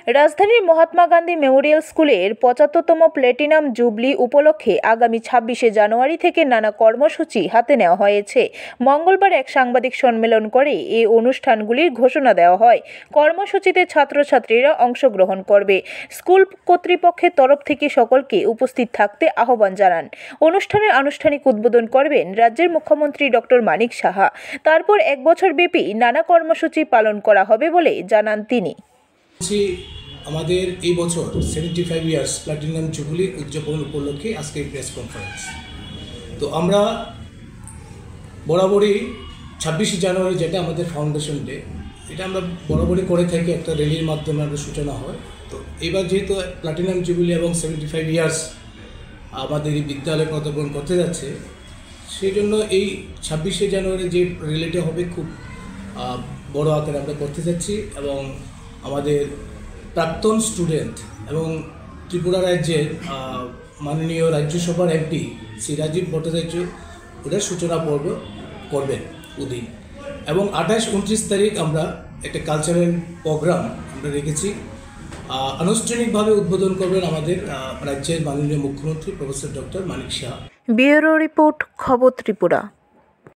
রাজধানীর মহাত্মা গান্ধী মেমোরিয়াল স্কুলের ৭৫তম platinum jubilee উপলক্ষে আগামী ২৬শে জানুয়ারি থেকে নানা কর্মসূচি হাতে নেওয়া হয়েছে। মঙ্গলবার এক সাংবাদিক সম্মেলন করে এই অনুষ্ঠানগুলির ঘোষণা দেওয়া হয়। কর্মসূচিতে ছাত্রছাত্রীরা অংশগ্রহণ করবে। স্কুল কর্তৃপক্ষের তরফ থেকে সকলকে উপস্থিত থাকতে আহ্বান জানান। অনুষ্ঠানের আনুষ্ঠানিক উদ্বোধন করবেন রাজ্যের মুখ্যমন্ত্রী ডক্টর মানিক সাহা। তারপর এক বছরব্যাপী নানা কর্মসূচি পালন করা হবে বলে জানান তিনি। আমাদের এই বছর 75 ইয়ার্স প্ল্যাটিনাম জুবলি উদযাপন উপলক্ষে আজকে প্রেস কনফারেন্স। তো আমরা বরাবরই 26শে জানুয়ারি, যেটা আমাদের ফাউন্ডেশন ডে, এটা আমরা বরাবরই করে থাকি, একটা র্যালির মাধ্যমে আমরা সূচনা হয়। তো এবার যেহেতু প্ল্যাটিনাম জুবলি এবং 75 ইয়ার্স আমাদের এই বিদ্যালয়ে পদার্পণ করতে যাচ্ছে, সেই জন্য এই 26শে জানুয়ারি যে র্যালিটা হবে খুব বড় আকারে আমরা করতে যাচ্ছি। এবং আমাদের প্রাক্তন স্টুডেন্ট এবং ত্রিপুরা রাজ্যের মাননীয় রাজ্যসভার এমপি শ্রী রাজীব ভট্টাচার্য ওটার সূচনা পর্ব করবেন ওদিন। এবং 28-29 তারিখ আমরা একটা কালচারাল প্রোগ্রাম আমরা রেখেছি। আনুষ্ঠানিকভাবে উদ্বোধন করবেন আমাদের রাজ্যের মাননীয় মুখ্যমন্ত্রী professor doctor Manik Saha. Bureau report, খবর ত্রিপুরা।